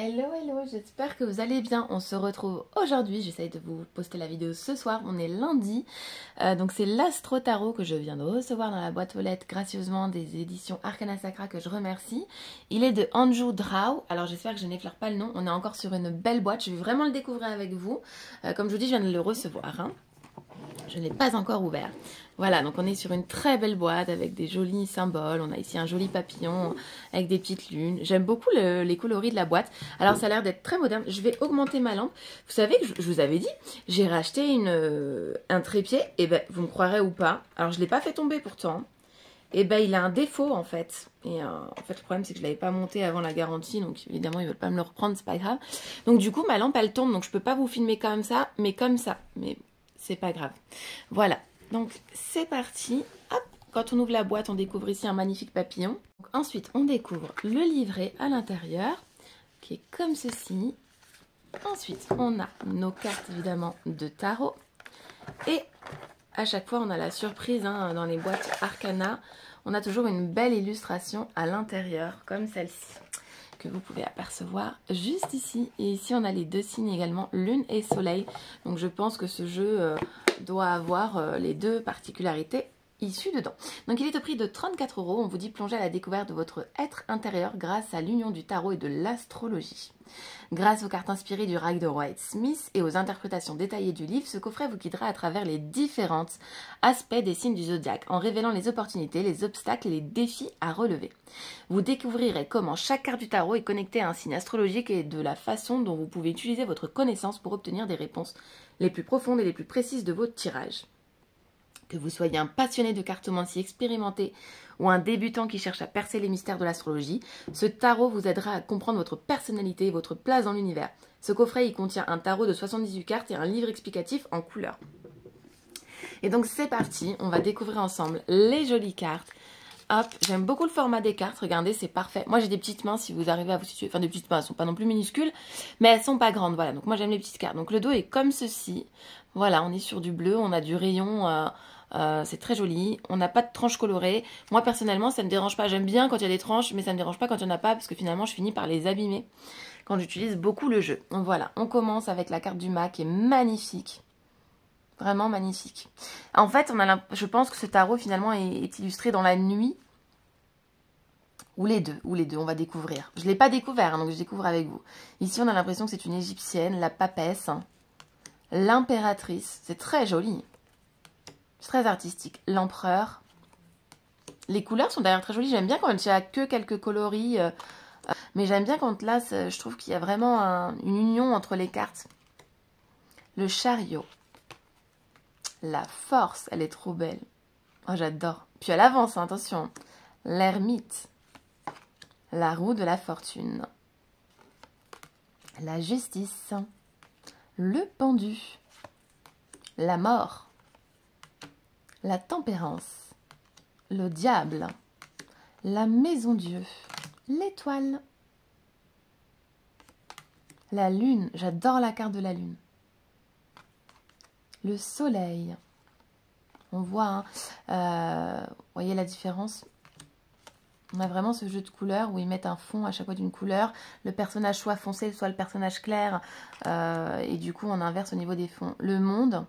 Hello, hello, j'espère que vous allez bien. On se retrouve aujourd'hui, j'essaye de vous poster la vidéo ce soir, on est lundi. Donc c'est l'Astro Tarot que je viens de recevoir dans la boîte aux lettres gracieusement des éditions Arcana Sacra que je remercie. Il est de Anju Drau, alors j'espère que je n'effleure pas le nom, on est encore sur une belle boîte, je vais vraiment le découvrir avec vous. Comme je vous dis, je viens de le recevoir, hein. Je ne l'ai pas encore ouvert. Voilà, donc on est sur une très belle boîte avec des jolis symboles. On a ici un joli papillon avec des petites lunes. J'aime beaucoup les coloris de la boîte. Alors ça a l'air d'être très moderne. Je vais augmenter ma lampe. Vous savez que je vous avais dit, j'ai racheté un trépied. Et ben, vous me croirez ou pas. Alors je ne l'ai pas fait tomber pourtant. Et ben il a un défaut en fait. Et en fait le problème c'est que je ne l'avais pas monté avant la garantie. Donc évidemment ils ne veulent pas me le reprendre, c'est pas grave. Donc du coup ma lampe elle tombe. Donc je ne peux pas vous filmer comme ça. Mais comme ça. Mais c'est pas grave. Voilà. Donc c'est parti. Hop, quand on ouvre la boîte, on découvre ici un magnifique papillon. Donc, ensuite, on découvre le livret à l'intérieur, qui est comme ceci. Ensuite, on a nos cartes évidemment de tarot. Et à chaque fois, on a la surprise hein, dans les boîtes Arcana. On a toujours une belle illustration à l'intérieur, comme celle-ci, que vous pouvez apercevoir juste ici. Et ici, on a les deux signes également, lune et soleil. Donc je pense que ce jeu doit avoir les deux particularités issues dedans. Donc il est au prix de 34 €. On vous dit plonger à la découverte de votre être intérieur grâce à l'union du tarot et de l'astrologie. Grâce aux cartes inspirées du Rider-Waite-Smith et aux interprétations détaillées du livre, ce coffret vous guidera à travers les différents aspects des signes du zodiaque, en révélant les opportunités, les obstacles et les défis à relever. Vous découvrirez comment chaque carte du tarot est connectée à un signe astrologique et de la façon dont vous pouvez utiliser votre connaissance pour obtenir des réponses les plus profondes et les plus précises de vos tirages. Que vous soyez un passionné de cartomancie expérimenté ou un débutant qui cherche à percer les mystères de l'astrologie, ce tarot vous aidera à comprendre votre personnalité et votre place dans l'univers. Ce coffret, il contient un tarot de 78 cartes et un livre explicatif en couleur. Et donc c'est parti, on va découvrir ensemble les jolies cartes. Hop, j'aime beaucoup le format des cartes, regardez, c'est parfait. Moi j'ai des petites mains, si vous arrivez à vous situer, enfin des petites mains, elles sont pas non plus minuscules, mais elles sont pas grandes, voilà. Donc moi j'aime les petites cartes. Donc le dos est comme ceci, voilà, on est sur du bleu, on a du rayon, c'est très joli, on n'a pas de tranches colorées. Moi personnellement ça me dérange pas, j'aime bien quand il y a des tranches, mais ça me dérange pas quand il n'y en a pas, parce que finalement je finis par les abîmer quand j'utilise beaucoup le jeu. Donc voilà, on commence avec la carte du mât qui est magnifique. Vraiment magnifique. En fait, je pense que ce tarot finalement est illustré dans la nuit. Ou les deux, on va découvrir. Je ne l'ai pas découvert, hein, donc je découvre avec vous. Ici, on a l'impression que c'est une égyptienne, la papesse, hein, l'impératrice. C'est très joli. C'est très artistique. L'empereur. Les couleurs sont d'ailleurs très jolies. J'aime bien quand il n'y a que quelques coloris. Mais j'aime bien quand là, je trouve qu'il y a vraiment une union entre les cartes. Le chariot. La force, elle est trop belle. Oh, j'adore. Puis elle avance, hein, attention. L'ermite. La roue de la fortune. La justice. Le pendu. La mort. La tempérance. Le diable. La maison Dieu. L'étoile. La lune. J'adore la carte de la lune. Le soleil. On voit, hein, vous voyez la différence? On a vraiment ce jeu de couleurs où ils mettent un fond à chaque fois d'une couleur. Le personnage soit foncé, soit le personnage clair. Et du coup, on inverse au niveau des fonds. Le monde,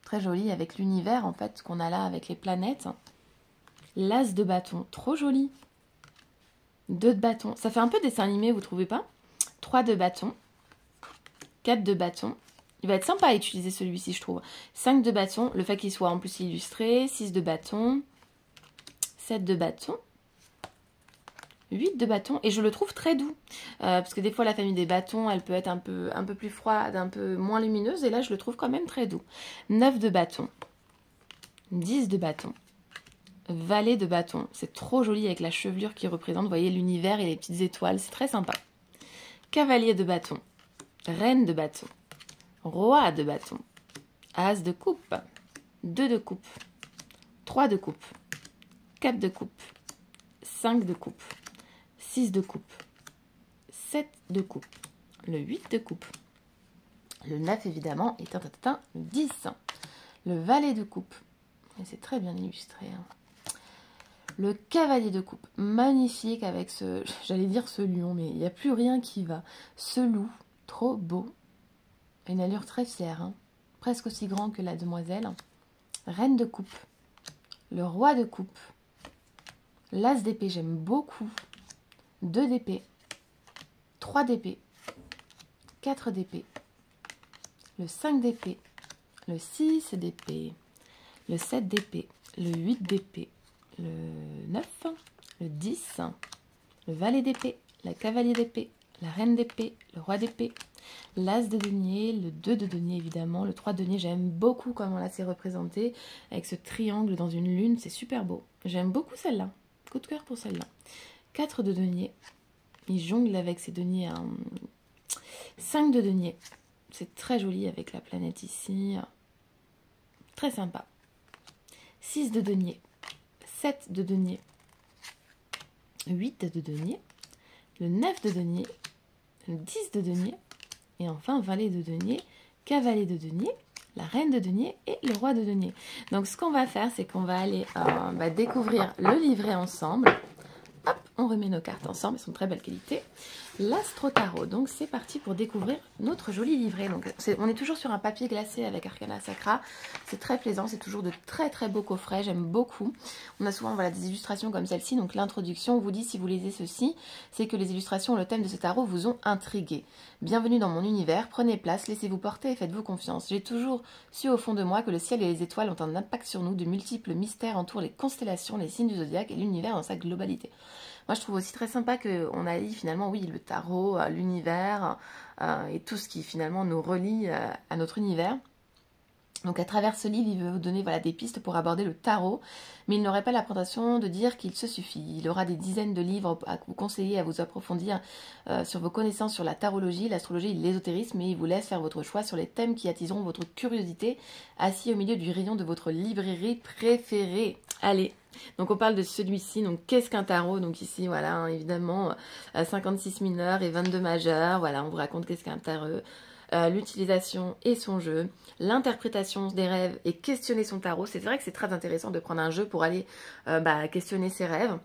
très joli avec l'univers en fait, qu'on a là avec les planètes. L'as de bâton, trop joli. 2 de bâton. Ça fait un peu dessin animé, vous trouvez pas? 3 de bâton. 4 de bâton. Il va être sympa à utiliser celui-ci, je trouve. 5 de bâton, le fait qu'il soit en plus illustré. 6 de bâton. 7 de bâton. 8 de bâton. Et je le trouve très doux. Parce que des fois, la famille des bâtons, elle peut être un peu plus froide, un peu moins lumineuse. Et là, je le trouve quand même très doux. 9 de bâton. 10 de bâton. Valet de bâton. C'est trop joli avec la chevelure qui représente, vous voyez, l'univers et les petites étoiles. C'est très sympa. Cavalier de bâton. Reine de bâton. Roi de bâton, as de coupe, 2 de coupe, 3 de coupe, 4 de coupe, 5 de coupe, 6 de coupe, 7 de coupe, le 8 de coupe, le 9 évidemment et 10, le valet de coupe, et c'est très bien illustré, hein. Le cavalier de coupe, magnifique avec ce, j'allais dire ce lion, mais il n'y a plus rien qui va. Ce loup, trop beau, une allure très fière, hein, presque aussi grand que la demoiselle. Reine de coupe, le roi de coupe, l'as d'épée, j'aime beaucoup, 2 d'épée, 3 d'épée, 4 d'épée, le 5 d'épée, le 6 d'épée, le 7 d'épée, le 8 d'épée, le 9, le 10, le valet d'épée, la cavalier d'épée, la reine d'épée, le roi d'épée, l'as de denier, le 2 de denier évidemment, le 3 de denier, j'aime beaucoup comment là c'est représenté, avec ce triangle dans une lune, c'est super beau. J'aime beaucoup celle-là, coup de cœur pour celle-là. 4 de denier, il jongle avec ses deniers, 5 de denier, c'est très joli avec la planète ici, très sympa. 6 de denier, 7 de denier, 8 de denier, le 9 de denier, le 10 de denier, et enfin valet de denier, cavalier de denier, la reine de denier et le roi de denier. Donc ce qu'on va faire, c'est qu'on va aller découvrir le livret ensemble. Hop, on remet nos cartes ensemble, elles sont de très belle qualité. L'Astro Tarot, donc c'est parti pour découvrir notre joli livret. Donc on est toujours sur un papier glacé avec Arcana Sacra, c'est très plaisant, c'est toujours de très très beaux coffrets, j'aime beaucoup. On a souvent voilà, des illustrations comme celle-ci, donc l'introduction vous dit si vous lisez ceci, c'est que les illustrations et le thème de ce tarot vous ont intrigué. Bienvenue dans mon univers, prenez place, laissez-vous porter et faites-vous confiance. J'ai toujours su au fond de moi que le ciel et les étoiles ont un impact sur nous, de multiples mystères entourent les constellations, les signes du zodiaque et l'univers dans sa globalité. Moi, je trouve aussi très sympa qu'on allie finalement, oui, le tarot, l'univers et tout ce qui finalement nous relie à notre univers. Donc à travers ce livre, il veut vous donner voilà, des pistes pour aborder le tarot, mais il n'aurait pas la prétention de dire qu'il se suffit. Il aura des dizaines de livres à vous conseiller, à vous approfondir sur vos connaissances sur la tarologie, l'astrologie et l'ésotérisme, et il vous laisse faire votre choix sur les thèmes qui attiseront votre curiosité, assis au milieu du rayon de votre librairie préférée. Allez, donc on parle de celui-ci, donc qu'est-ce qu'un tarot? Donc ici, voilà, hein, évidemment, 56 mineurs et 22 majeurs, voilà, on vous raconte qu'est-ce qu'un tarot. L'utilisation et son jeu, l'interprétation des rêves et questionner son tarot. C'est vrai que c'est très intéressant de prendre un jeu pour aller questionner ses rêves.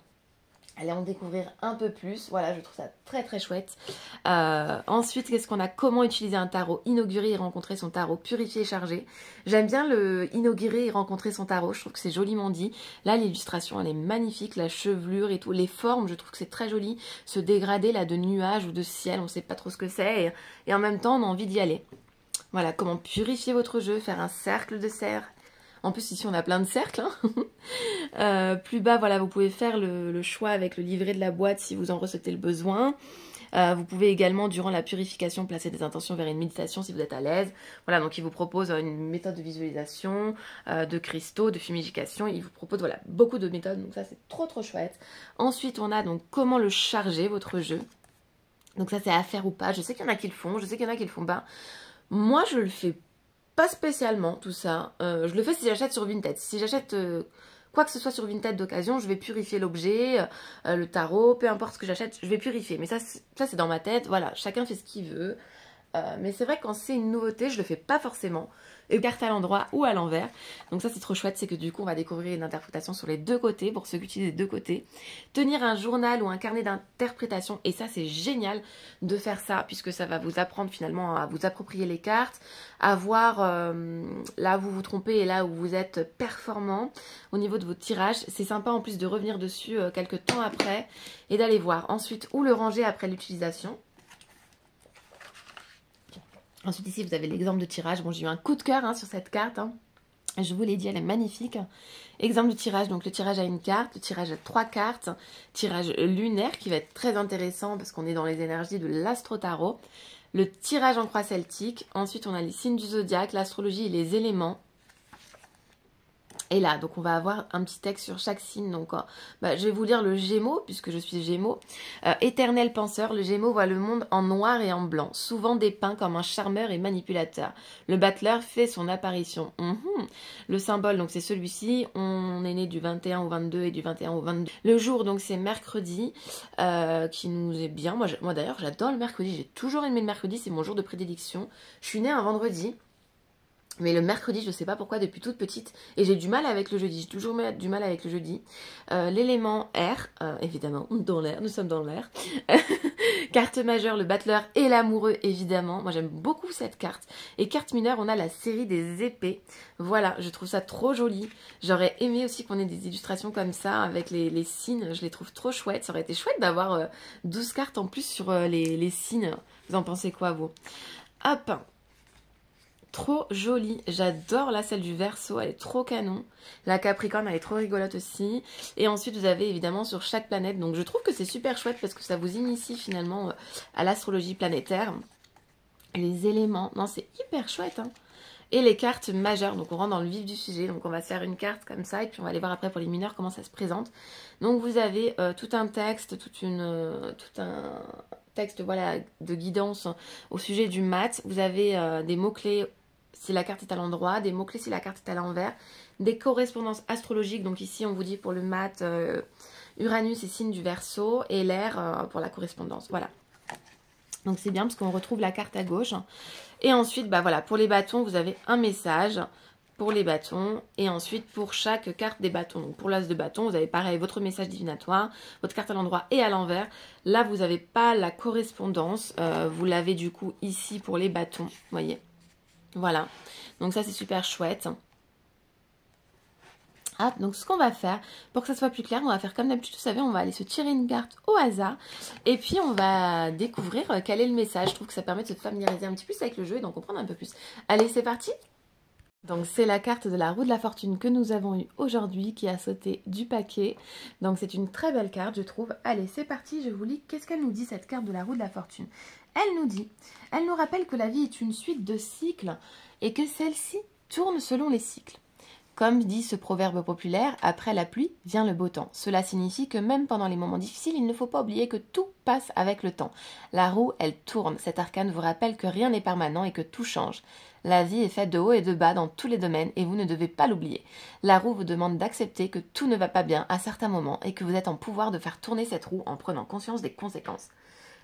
Allez en découvrir un peu plus. Voilà, je trouve ça très très chouette. Ensuite, qu'est-ce qu'on a? Comment utiliser un tarot? Inaugurer et rencontrer son tarot. Purifier et charger. J'aime bien le inaugurer et rencontrer son tarot. Je trouve que c'est joliment dit. Là, l'illustration, elle est magnifique. La chevelure et tout. Les formes, je trouve que c'est très joli. Ce dégradé là de nuages ou de ciel, on ne sait pas trop ce que c'est. Et en même temps, on a envie d'y aller. Voilà, comment purifier votre jeu. Faire un cercle de cerfs. En plus, ici, on a plein de cercles. Hein. Plus bas, voilà, vous pouvez faire le choix avec le livret de la boîte si vous en ressentez le besoin. Vous pouvez également, durant la purification, placer des intentions vers une méditation si vous êtes à l'aise. Voilà, donc il vous propose une méthode de visualisation, de cristaux, de fumification. Il vous propose, voilà, beaucoup de méthodes. Donc ça, c'est trop, trop chouette. Ensuite, on a donc comment le charger, votre jeu. Donc ça, c'est à faire ou pas. Je sais qu'il y en a qui le font, je sais qu'il y en a qui le font pas. Moi, je le fais pas spécialement tout ça. Je le fais si j'achète sur Vinted. Si j'achète quoi que ce soit sur Vinted d'occasion, je vais purifier l'objet, le tarot, peu importe ce que j'achète, je vais purifier. Mais ça c'est dans ma tête. Voilà, chacun fait ce qu'il veut. Mais c'est vrai que quand c'est une nouveauté, je le fais pas forcément. Et carte à l'endroit ou à l'envers. Donc ça c'est trop chouette, c'est que du coup on va découvrir une interprétation sur les deux côtés, pour ceux qui utilisent les deux côtés. Tenir un journal ou un carnet d'interprétation, et ça c'est génial de faire ça, puisque ça va vous apprendre finalement à vous approprier les cartes, à voir là où vous vous trompez et là où vous êtes performant au niveau de votre tirage. C'est sympa en plus de revenir dessus quelques temps après et d'aller voir ensuite où le ranger après l'utilisation. Ensuite ici vous avez l'exemple de tirage. Bon, j'ai eu un coup de cœur hein, sur cette carte. Hein. Je vous l'ai dit, elle est magnifique. Exemple de tirage, donc le tirage à une carte, le tirage à 3 cartes, tirage lunaire qui va être très intéressant parce qu'on est dans les énergies de l'Astro Tarot. Le tirage en croix celtique. Ensuite on a les signes du zodiaque, l'astrologie et les éléments. Et là, donc on va avoir un petit texte sur chaque signe. Donc, je vais vous lire le Gémeaux, puisque je suis Gémeaux. Éternel penseur, le Gémeaux voit le monde en noir et en blanc, souvent dépeint comme un charmeur et manipulateur. Le battleur fait son apparition. Le symbole, donc c'est celui-ci. On est né du 21 au 22 et du 21 au 22. Le jour, donc c'est mercredi, qui nous est bien. Moi d'ailleurs, j'adore le mercredi. J'ai toujours aimé le mercredi, c'est mon jour de prédilection. Je suis née un vendredi. Mais le mercredi, je ne sais pas pourquoi, depuis toute petite, et j'ai du mal avec le jeudi, j'ai toujours du mal avec le jeudi. L'élément air, évidemment, dans l'air, nous sommes dans l'air. Carte majeure, le battleur et l'amoureux, évidemment. Moi, j'aime beaucoup cette carte. Et carte mineure, on a la série des épées. Voilà, je trouve ça trop joli. J'aurais aimé aussi qu'on ait des illustrations comme ça, avec les signes. Je les trouve trop chouettes. Ça aurait été chouette d'avoir 12 cartes en plus sur les signes. Vous en pensez quoi, vous? Hop! Trop jolie, j'adore là celle du Verseau, elle est trop canon. La Capricorne, elle est trop rigolote aussi. Et ensuite vous avez évidemment sur chaque planète, donc je trouve que c'est super chouette parce que ça vous initie finalement à l'astrologie planétaire. Les éléments, non c'est hyper chouette hein. Et les cartes majeures, donc on rentre dans le vif du sujet, donc on va se faire une carte comme ça et puis on va aller voir après pour les mineurs comment ça se présente. Donc vous avez tout un texte, tout un texte voilà, de guidance au sujet du mat. Vous avez des mots-clés si la carte est à l'endroit, des mots-clés si la carte est à l'envers, des correspondances astrologiques, donc ici on vous dit pour le mat, Uranus et signe du Verseau, et l'air pour la correspondance, voilà. Donc c'est bien parce qu'on retrouve la carte à gauche. Et ensuite, bah voilà, pour les bâtons, vous avez un message pour les bâtons. Et ensuite, pour chaque carte des bâtons, donc pour l'as de bâton, vous avez pareil, votre message divinatoire, votre carte à l'endroit et à l'envers. Là, vous n'avez pas la correspondance. Vous l'avez du coup ici pour les bâtons, vous voyez. Voilà, donc ça c'est super chouette. Ah, donc ce qu'on va faire, pour que ça soit plus clair, on va faire comme d'habitude, vous savez, on va aller se tirer une carte au hasard. Et puis on va découvrir quel est le message. Je trouve que ça permet de se familiariser un petit peu plus avec le jeu et d'en comprendre un peu plus. Allez, c'est parti! Donc c'est la carte de la roue de la fortune que nous avons eue aujourd'hui qui a sauté du paquet. Donc c'est une très belle carte je trouve. Allez c'est parti, je vous lis qu'est-ce qu'elle nous dit cette carte de la roue de la fortune. Elle nous rappelle que la vie est une suite de cycles et que celle-ci tourne selon les cycles. Comme dit ce proverbe populaire, après la pluie vient le beau temps. Cela signifie que même pendant les moments difficiles, il ne faut pas oublier que tout passe avec le temps. La roue, elle tourne. Cet arcane vous rappelle que rien n'est permanent et que tout change. La vie est faite de haut et de bas dans tous les domaines et vous ne devez pas l'oublier. La roue vous demande d'accepter que tout ne va pas bien à certains moments et que vous êtes en pouvoir de faire tourner cette roue en prenant conscience des conséquences.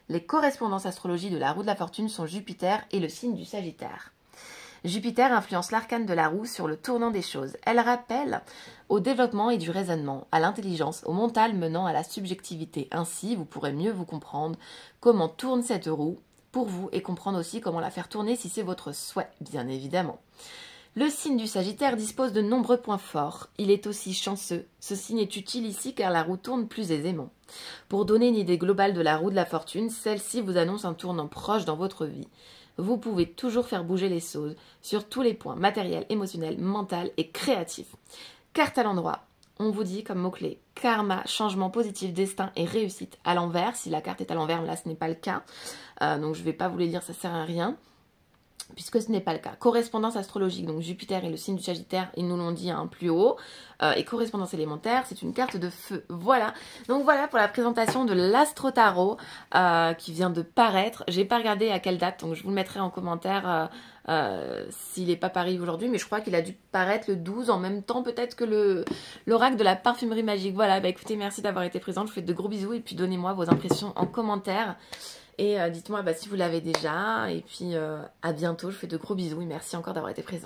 Les correspondances astrologiques de la roue de la fortune sont Jupiter et le signe du Sagittaire. Jupiter influence l'arcane de la roue sur le tournant des choses. Elle rappelle au développement et du raisonnement, à l'intelligence, au mental menant à la subjectivité. Ainsi, vous pourrez mieux vous comprendre comment tourne cette roue pour vous et comprendre aussi comment la faire tourner si c'est votre souhait, bien évidemment. Le signe du Sagittaire dispose de nombreux points forts. Il est aussi chanceux. Ce signe est utile ici car la roue tourne plus aisément. Pour donner une idée globale de la roue de la fortune, celle-ci vous annonce un tournant proche dans votre vie. Vous pouvez toujours faire bouger les choses sur tous les points matériels, émotionnels, mental et créatifs. Carte à l'endroit. On vous dit comme mot-clé karma, changement positif, destin et réussite. À l'envers, si la carte est à l'envers, là ce n'est pas le cas. Donc je ne vais pas vous les lire, ça ne sert à rien. Puisque ce n'est pas le cas. Correspondance astrologique, donc Jupiter et le signe du Sagittaire, ils nous l'ont dit plus haut. Et correspondance élémentaire, c'est une carte de feu. Voilà. Donc voilà pour la présentation de l'Astro Tarot qui vient de paraître. J'ai pas regardé à quelle date, donc je vous le mettrai en commentaire s'il n'est pas paru aujourd'hui. Mais je crois qu'il a dû paraître le 12 en même temps peut-être que l'oracle de la parfumerie magique. Voilà, bah écoutez, merci d'avoir été présente. Je vous fais de gros bisous et puis donnez-moi vos impressions en commentaire. Et dites-moi si vous l'avez déjà. Et puis à bientôt, je vous fais de gros bisous et merci encore d'avoir été présent.